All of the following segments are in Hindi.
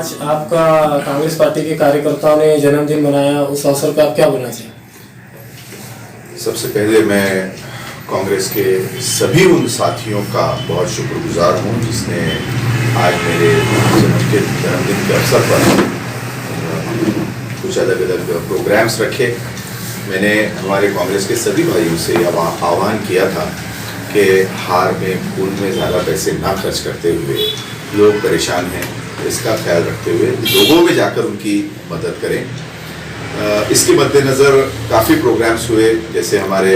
आज आपका कांग्रेस पार्टी के कार्यकर्ताओं ने जन्मदिन मनाया, उस अवसर पर आप क्या बोलना चाहिए? सबसे पहले मैं कांग्रेस के सभी उन साथियों का बहुत शुक्रगुजार हूँ जिसने आज मेरे जन्मदिन के अवसर पर कुछ अलग अलग प्रोग्राम्स रखे। मैंने हमारे कांग्रेस के सभी भाइयों से आह्वान किया था कि हार में फूल में ज़्यादा पैसे ना खर्च करते हुए, लोग परेशान हैं इसका ख्याल रखते हुए लोगों में जाकर उनकी मदद करें। इसके मद्देनज़र काफ़ी प्रोग्राम्स हुए, जैसे हमारे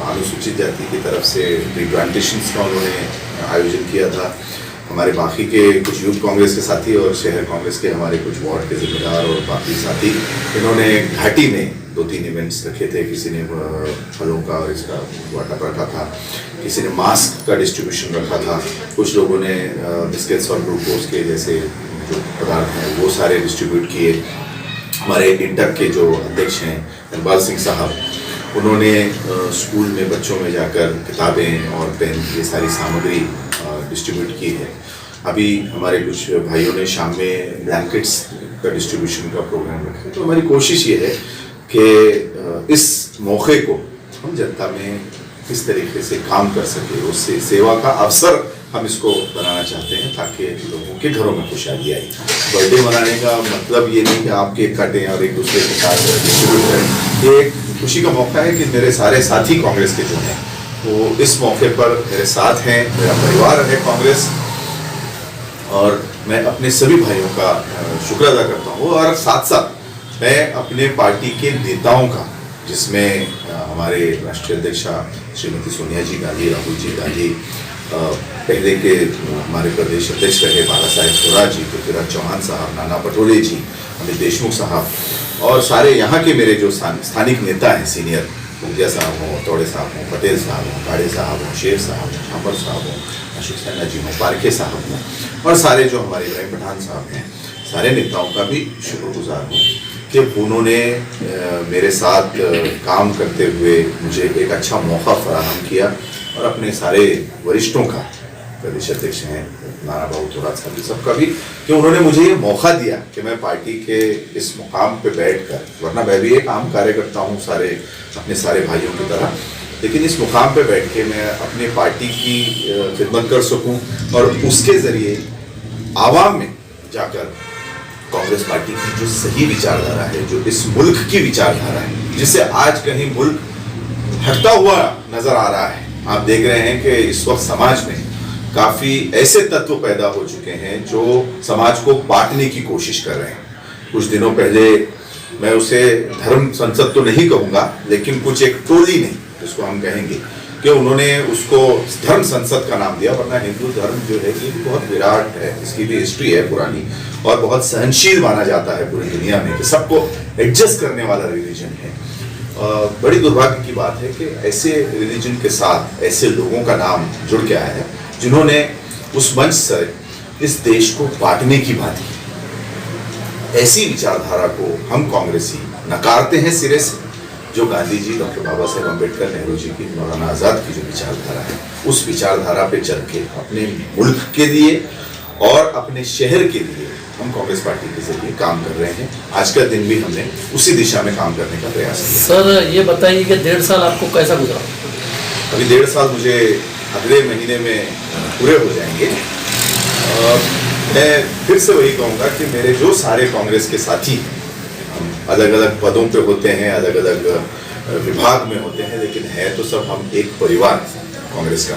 अनुसूचित जाति की तरफ से रिप्लांटेशंस का उन्होंने आयोजन किया था। हमारे बाकी के कुछ यूथ कांग्रेस के साथी और शहर कांग्रेस के हमारे कुछ वार्ड के जिम्मेदार और बाकी साथी, इन्होंने घाटी में 2-3 इवेंट्स रखे थे। किसी ने फलों का और इसका वाटअप रखा था, किसी ने मास्क का डिस्ट्रीब्यूशन रखा था, कुछ लोगों ने बिस्किट्स और ग्लूकोज के जैसे जो पदार्थ हैं वो सारे डिस्ट्रीब्यूट किए। हमारे इंटर के जो अध्यक्ष हैं इकबाल सिंह साहब, उन्होंने स्कूल में बच्चों में जाकर किताबें और पेन ये सारी सामग्री डिस्ट्रीब्यूट की है। अभी हमारे कुछ भाइयों ने शाम में ब्लैंकेट्स का डिस्ट्रीब्यूशन का प्रोग्राम रखा है। तो हमारी कोशिश ये है कि इस मौके को हम जनता में किस तरीके से काम कर सके, उससे सेवा का अवसर हम इसको बनाना चाहते हैं ताकि लोगों के घरों में खुशहाली आई। बर्थडे मनाने का मतलब ये नहीं कि आप केक काटें और एक दूसरे के साथ डिस्ट्रीब्यूट करें। ये एक खुशी का मौका है कि मेरे सारे साथी कांग्रेस के जो हैं वो इस मौके पर मेरे साथ हैं, मेरा परिवार है कांग्रेस, और मैं अपने सभी भाइयों का शुक्र अदा करता हूँ। और साथ साथ मैं अपने पार्टी के नेताओं का, जिसमें हमारे राष्ट्रीय अध्यक्षा श्रीमती सोनिया जी गांधी, राहुल जी गांधी, पहले के हमारे प्रदेश अध्यक्ष रहे बाला साहेब थोराट जी, पृथ्वीराज चौहान साहब, नाना पटोले जी, अमित देशमुख साहब, और सारे यहाँ के मेरे जो स्थानिक नेता हैं सीनियर, मुखिया साहब हों, तोड़े साहब हों, पटेल साहब हों, काड़े साहब हों, शेर साहब हों, छापर साहब हों, अशोक सैना जी हों, पारखे साहब हों, और सारे जो हमारे इब्राहिम पठान साहब हैं, सारे नेताओं का भी शुक्रगुजार हूँ कि उन्होंने मेरे साथ काम करते हुए मुझे एक अच्छा मौका फराहम किया, और अपने सारे वरिष्ठों का, प्रदेश अध्यक्ष हैं नाना बाबू थोराट साहब, सबका भी, कि उन्होंने मुझे ये मौका दिया कि मैं पार्टी के इस मुकाम पे बैठकर, वरना मैं भी एक आम कार्यकर्ता हूँ सारे अपने सारे भाइयों की तरह, लेकिन इस मुकाम पे बैठ के मैं अपने पार्टी की खिदमत कर सकूं और उसके ज़रिए आवाम में जाकर कांग्रेस पार्टी की जो सही विचारधारा है, जो इस मुल्क की विचारधारा है, जिससे आज कहीं मुल्क हटता हुआ नजर आ रहा है। आप देख रहे हैं कि इस वक्त समाज में काफ़ी ऐसे तत्व पैदा हो चुके हैं जो समाज को बांटने की कोशिश कर रहे हैं। कुछ दिनों पहले, मैं उसे धर्म संसद तो नहीं कहूँगा, लेकिन कुछ एक टोली ने, जिसको हम कहेंगे, कि उन्होंने उसको धर्म संसद का नाम दिया, वरना हिंदू धर्म जो है ये भी बहुत विराट है, इसकी भी हिस्ट्री है पुरानी, और बहुत सहनशील माना जाता है पूरी दुनिया में, कि सबको एडजस्ट करने वाला रिलीजन है। बड़ी दुर्भाग्य की बात है कि ऐसे रिलीजन के साथ ऐसे लोगों का नाम जुड़ के आया है जिन्होंने उस मंच से इस देश को बांटने की बात की। ऐसी विचारधारा को हम कांग्रेसी नकारते हैं सिरे से। जो गांधी जी, डॉक्टर बाबा साहेब अम्बेडकर, नेहरू जी की, मौलाना आज़ाद की जो विचारधारा है, उस विचारधारा पे चल के अपने मुल्क के लिए और अपने शहर के लिए हम कांग्रेस पार्टी के जरिए काम कर रहे हैं। आज का दिन भी हमने उसी दिशा में काम करने का प्रयास किया। सर, ये बताइए कि 1.5 साल आपको कैसा गुजरा? अभी 1.5 साल मुझे अगले महीने में पूरे हो जाएंगे। मैं फिर से वही कहूँगा कि मेरे जो सारे कांग्रेस के साथी हैं, हम अलग अलग पदों पे होते हैं, अलग अलग विभाग में होते हैं, लेकिन है तो सब हम एक परिवार कांग्रेस का।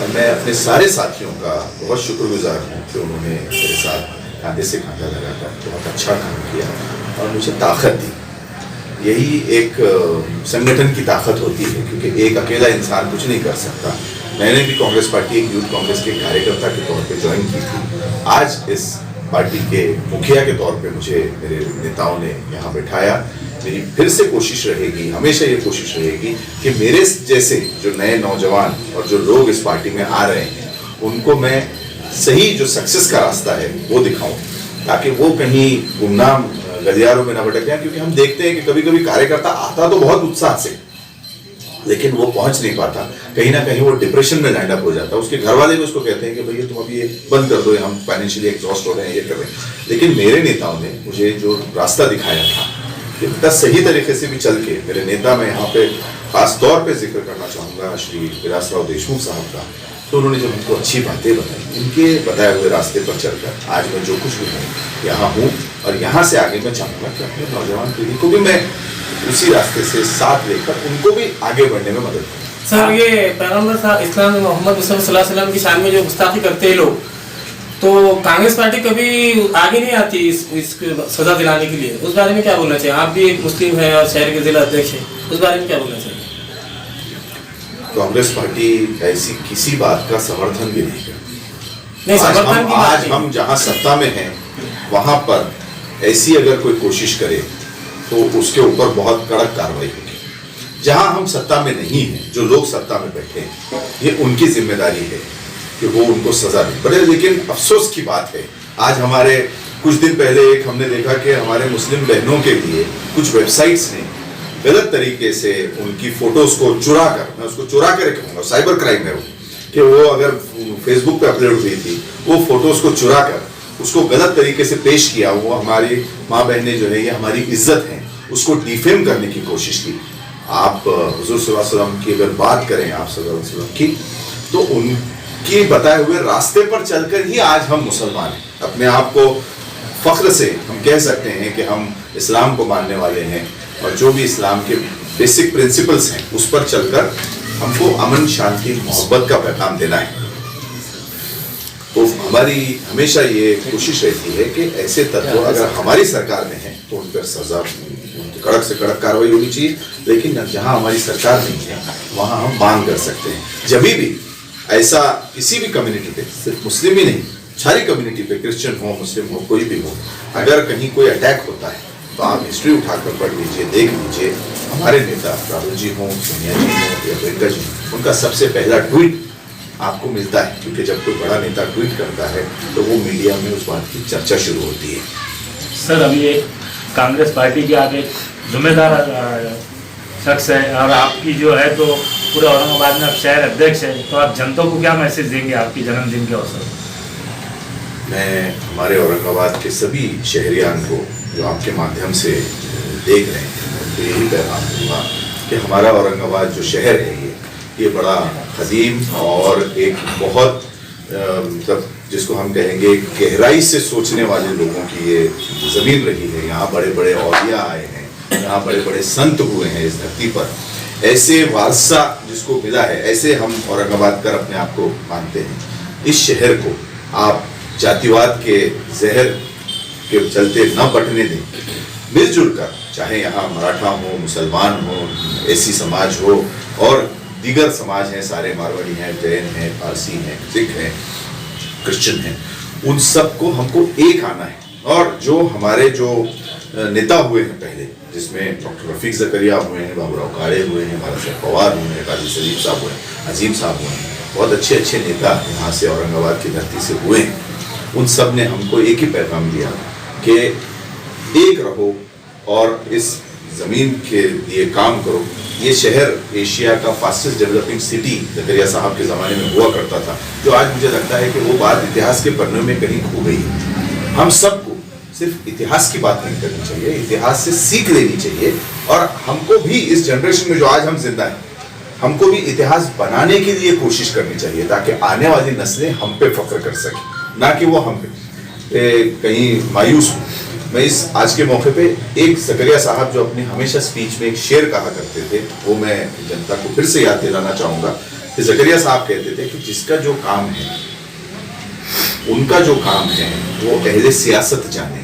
और मैं अपने सारे साथियों का बहुत शुक्रगुजार हूँ कि उन्होंने मेरे साथ कांधे से कांधा लगाकर बहुत अच्छा काम किया और मुझे ताकत दी। यही एक संगठन की ताकत होती है, क्योंकि एक अकेला इंसान कुछ नहीं कर सकता। मैंने भी कांग्रेस पार्टी एक यूथ कांग्रेस के कार्यकर्ता के तौर पे ज्वाइन की थी। आज इस पार्टी के मुखिया के तौर पे मुझे मेरे नेताओं ने यहाँ बैठाया। मेरी फिर से कोशिश रहेगी, हमेशा ये कोशिश रहेगी कि मेरे जैसे जो नए नौजवान और जो लोग इस पार्टी में आ रहे हैं, उनको मैं सही जो सक्सेस का रास्ता है वो दिखाऊं, ताकि वो कहीं गुमनाम गलियारों में ना भटक जाए। क्योंकि हम देखते हैं कि कभी कभी कार्यकर्ता आता तो बहुत उत्साह से, लेकिन वो पहुंच नहीं पाता, कहीं ना कहीं वो डिप्रेशन में लैंड अप हो जाता है। उसके घर वाले भी उसको कहते हैं कि भैया तुम अभी ये बंद कर दो, हम फाइनेंशियली एग्जॉस्ट हो रहे हैं, ये कर रहे हैं। लेकिन मेरे नेताओं ने मुझे जो रास्ता दिखाया था कि बेटा सही तरीके से भी चल के, मेरे नेता मैं यहाँ पे खास तौर पे जिक्र करना चाहूँगा श्री विलासराव देशमुख साहब का, तो उन्होंने जब हमको अच्छी बातें बताई, इनके बताए हुए रास्ते पर चलकर आज मैं जो कुछ भी हूँ यहाँ हूँ, और यहाँ से आगे मैं चाहूँगा कि अपने नौजवान पीढ़ी को भी मैं उसी रास्ते से साथ लेकर उनको भी आगे बढ़ने में मदद करूँ। सर, ये पैगंबर साहब इस्लाम में मोहम्मद मुस्तफा सल्लल्लाहु अलैहि वसल्लम की शान में जो गुस्ताखी करते हैं लोग, तो कांग्रेस पार्टी कभी आगे नहीं आती इस सजा दिलाने के लिए, उस बारे में क्या बोलना चाहिए? आप भी एक मुस्लिम हैं और शहर के जिला अध्यक्ष हैं, उस बारे में क्या बोलना चाहिए? कांग्रेस पार्टी ऐसी किसी बात का समर्थन भी नहीं करती। नहीं, समर्थन की बात आज नहीं। हम जहाँ सत्ता में हैं वहां पर ऐसी अगर कोई कोशिश करे तो उसके ऊपर बहुत कड़क कार्रवाई होगी। जहां हम सत्ता में नहीं हैं, जो लोग सत्ता में बैठे हैं, ये उनकी जिम्मेदारी है कि वो उनको सजा दें। बड़े लेकिन अफसोस की बात है, आज हमारे कुछ दिन पहले एक हमने देखा कि हमारे मुस्लिम बहनों के लिए कुछ वेबसाइट्स ने गलत तरीके से उनकी फोटोज को चुरा कर, मैं उसको चुरा कर कहूँगा, साइबर क्राइम है वो, कि वो अगर फेसबुक पे अपलोड हुई थी, वो फोटोज को चुरा कर उसको गलत तरीके से पेश किया। वो हमारी माँ बहनें जो है, ये हमारी इज्जत है, उसको डिफेम करने की कोशिश की। आप हुजूर सल्लल्लाहु अलैहि वसल्लम की अगर बात करें, आप सल्लल्लाहु अलैहि वसल्लम की, तो उनके बताए हुए रास्ते पर चलकर ही आज हम मुसलमान हैं। अपने आप को फख्र से हम कह सकते हैं कि हम इस्लाम को मानने वाले हैं, और जो भी इस्लाम के बेसिक प्रिंसिपल्स हैं उस पर चलकर हमको अमन, शांति, मोहब्बत का पैगाम देना है। तो हमारी हमेशा ये कोशिश रहती है कि ऐसे तत्व अगर हमारी सरकार में है तो उन पर सजा, कड़क से कड़क कार्रवाई होनी चाहिए। लेकिन जहां हमारी सरकार नहीं है वहां हम मांग कर सकते हैं। जब भी ऐसा किसी भी कम्युनिटी पे, सिर्फ मुस्लिम ही नहीं, सारी कम्युनिटी पे, क्रिश्चियन हो, मुस्लिम हो, कोई भी हो, अगर कहीं कोई अटैक होता है तो आप हिस्ट्री उठाकर पढ़ लीजिए, देख लीजिए। हमारे नेता राहुल जी हों, सोनिया जी हों या प्रियंका जी, उनका सबसे पहला ट्वीट आपको मिलता है, क्योंकि जब कोई बड़ा नेता ट्वीट करता है तो वो मीडिया में उस बात की चर्चा शुरू होती है। सर, अभी ये कांग्रेस पार्टी की आप एक जिम्मेदार शख्स है, और आपकी जो है तो पूरे औरंगाबाद में आप शहर अध्यक्ष है, तो आप जनता को क्या मैसेज देंगे आपके जन्मदिन के अवसर पर? मैं हमारे औरंगाबाद के सभी शहरियान को जो आपके माध्यम से देख रहे हैं उनको यही पैगाम दूंगा कि हमारा औरंगाबाद जो शहर है ये बड़ा कदीम और एक बहुत मतलब जिसको हम कहेंगे गहराई से सोचने वाले लोगों की ये ज़मीन रही है। यहाँ बड़े बड़े औलिया आए हैं, यहाँ बड़े बड़े संत हुए हैं इस धरती पर। ऐसे वारसा जिसको मिला है, ऐसे हम औरंगाबाद कर अपने आप को मानते हैं। इस शहर को आप जातिवाद के जहर के चलते न बटने दें, मिलजुल कर, चाहे यहाँ मराठा हो, मुसलमान हो, एसी समाज हो और दीगर समाज हैं, सारे मारवाड़ी हैं, जैन हैं, पारसी हैं, सिख हैं, क्रिश्चियन हैं, उन सबको हमको एक आना है। और जो हमारे जो नेता हुए हैं पहले, जिसमें डॉक्टर रफीक ज़करिया हुए हैं, बाबूराव काड़े हुए हैं, भारत साहब पवार हुए हैं, काजी सलीम साहब हुए हैं, अजीम साहब हुए हैं, बहुत अच्छे अच्छे नेता यहाँ से औरंगाबाद की धरती से हुए हैं। उन सब ने हमको एक ही पैगाम दिया कि एक रहो और इस ज़मीन के लिए काम करो। ये शहर एशिया का फास्टेस्ट डेवलपिंग सिटी ज़करिया साहब के ज़माने में हुआ करता था, जो आज मुझे लगता है कि वो बात इतिहास के पन्नों में कहीं खो गई है। हम सबको सिर्फ इतिहास की बात नहीं करनी चाहिए, इतिहास से सीख लेनी चाहिए। और हमको भी इस जनरेशन में जो आज हम जिंदा हैं, हमको भी इतिहास बनाने के लिए कोशिश करनी चाहिए, ताकि आने वाली नस्लें हम पे फख्र कर सकें, ना कि वो हम पे कहीं मायूस हो। मैं इस आज के मौके पे एक ज़करिया साहब जो अपनी हमेशा स्पीच में एक शेर कहा करते थे, वो मैं जनता को फिर से याद दिलाना चाहूँगा कि ज़करिया साहब कहते थे कि जिसका जो काम है, उनका जो काम है वो अहले सियासत जाने,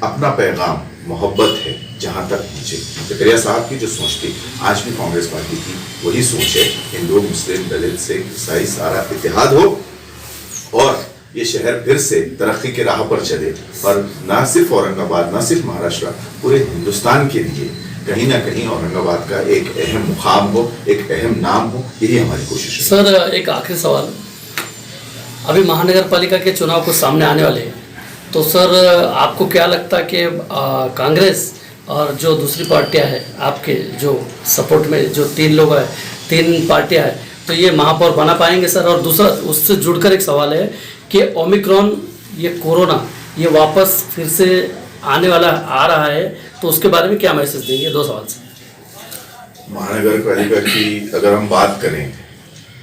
अपना पैगाम मोहब्बत है जहाँ तक पहुँचे। ज़करिया साहब की जो सोच थी, आज भी कांग्रेस पार्टी की वही सोच है। हिंदू, मुस्लिम, दलित, सिख, ईसाई सारा इत्तेहाद हो और ये शहर फिर से तरक्की के राह पर चले। और ना सिर्फ औरंगाबाद, ना सिर्फ महाराष्ट्र, पूरे हिंदुस्तान के लिए कहीं ना कहीं औरंगाबाद का एक अहम मुकाम हो, एक अहम नाम हो, यही हमारी कोशिश है। सर, एक आखिरी सवाल, अभी महानगर पालिका के चुनाव को सामने आने वाले हैं, तो सर आपको क्या लगता है कि कांग्रेस और जो दूसरी पार्टियां हैं आपके जो सपोर्ट में जो 3 लोग हैं, 3 पार्टियां हैं, तो ये महापौर बना पाएंगे सर? और दूसरा उससे जुड़कर एक सवाल है कि ओमिक्रॉन, ये कोरोना, ये वापस फिर से आने वाला आ रहा है, तो उसके बारे में क्या मैसेज देंगे? 2 सवाल से। महानगर पालिका की अगर हम बात करें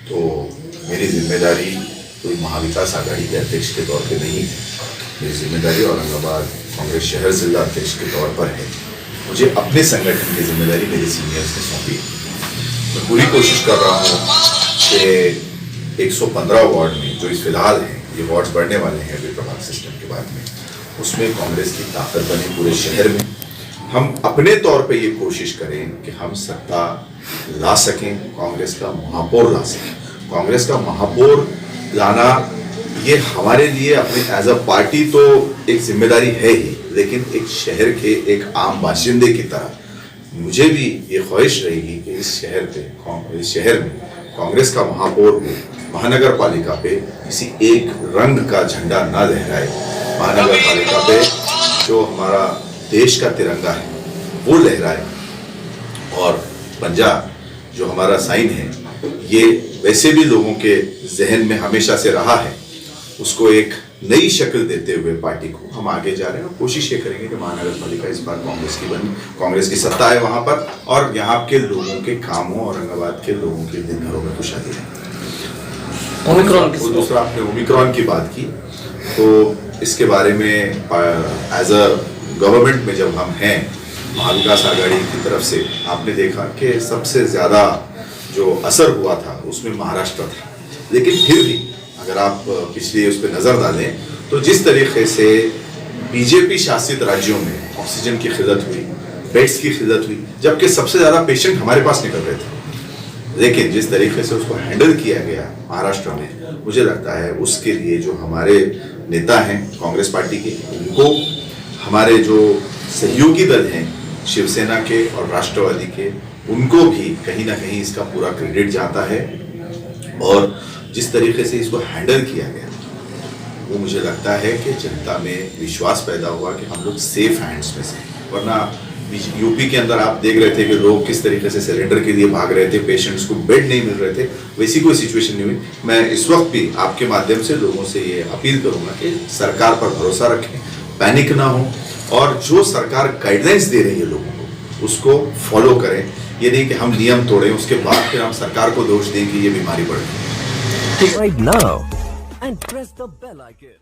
तो मेरी जिम्मेदारी कोई महाविकास आघाड़ी के अध्यक्ष के तौर पे नहीं है। मेरी जिम्मेदारी औरंगाबाद कांग्रेस शहर जिला अध्यक्ष के तौर पर है। मुझे अपने संगठन की जिम्मेदारी मेरे सीनियर्स ने सौंपी। मैं पूरी कोशिश कर रहा हूँ कि 115 वार्ड में जो इस फिलहाल हैं, ये वार्ड्स बढ़ने वाले हैं अभी प्रभाग सिस्टम के बाद में, उसमें कांग्रेस की ताकत बने पूरे शहर में। हम अपने तौर पे ये कोशिश करें कि हम सत्ता ला सकें, कांग्रेस का महापौर ला सकें। कांग्रेस का महापौर लाना ये हमारे लिए अपने एज अ पार्टी तो एक जिम्मेदारी है ही, लेकिन एक शहर के एक आम बाशिंदे की तरह मुझे भी ये ख्वाहिश रहेगी कि इस शहर में कांग्रेस का महापौर हो, महानगर पालिका पे किसी एक रंग का झंडा ना लहराए। महानगर पालिका पे जो हमारा देश का तिरंगा है वो लहराए, और पंजाब जो हमारा साइन है, ये वैसे भी लोगों के जहन में हमेशा से रहा है, उसको एक नई शक्ल देते हुए पार्टी को हम आगे जा रहे हैं। और कोशिश ये करेंगे कि महानगर पालिका इस बार कांग्रेस की सत्ता है वहां पर, और यहाँ के लोगों के कामों, औरंगाबाद के लोगों के दिन घरों में खुशहाली है। ओमिक्रॉन, दूसरा आपने ओमिक्रॉन की बात की, तो इसके बारे में एज अ गवर्नमेंट में जब हम हैं महाविकास आघाड़ी की तरफ से, आपने देखा कि सबसे ज़्यादा जो असर हुआ था उसमें महाराष्ट्र था। लेकिन फिर भी अगर आप पिछले उस पर नज़र डालें तो जिस तरीके से बीजेपी शासित राज्यों में ऑक्सीजन की किल्लत हुई, बेड्स की किल्लत हुई, जबकि सबसे ज़्यादा पेशेंट हमारे पास निकल रहे थे, लेकिन जिस तरीके से उसको हैंडल किया गया महाराष्ट्र में, मुझे लगता है उसके लिए जो हमारे नेता हैं कांग्रेस पार्टी के, उनको, हमारे जो सहयोगी दल हैं शिवसेना के और राष्ट्रवादी के, उनको भी कहीं ना कहीं इसका पूरा क्रेडिट जाता है। और जिस तरीके से इसको हैंडल किया गया वो मुझे लगता है कि जनता में विश्वास पैदा हुआ कि हम लोग सेफ हैंड्स में से। वरना यूपी के अंदर आप देख रहे थे कि लोग किस तरीके से सिलेंडर के लिए भाग रहे थे, पेशेंट्स को बेड नहीं मिल रहे थे, वैसी कोई सिचुएशन नहीं हुई। मैं इस वक्त भी आपके माध्यम से लोगों से ये अपील करूंगा कि सरकार पर भरोसा रखें, पैनिक ना हो, और जो सरकार गाइडलाइंस दे रही है लोगों को उसको फॉलो करें। ये नहीं कि हम नियम तोड़ें उसके बाद फिर हम सरकार को दोष दें कि ये बीमारी बढ़ गई। Right now and press the bell icon.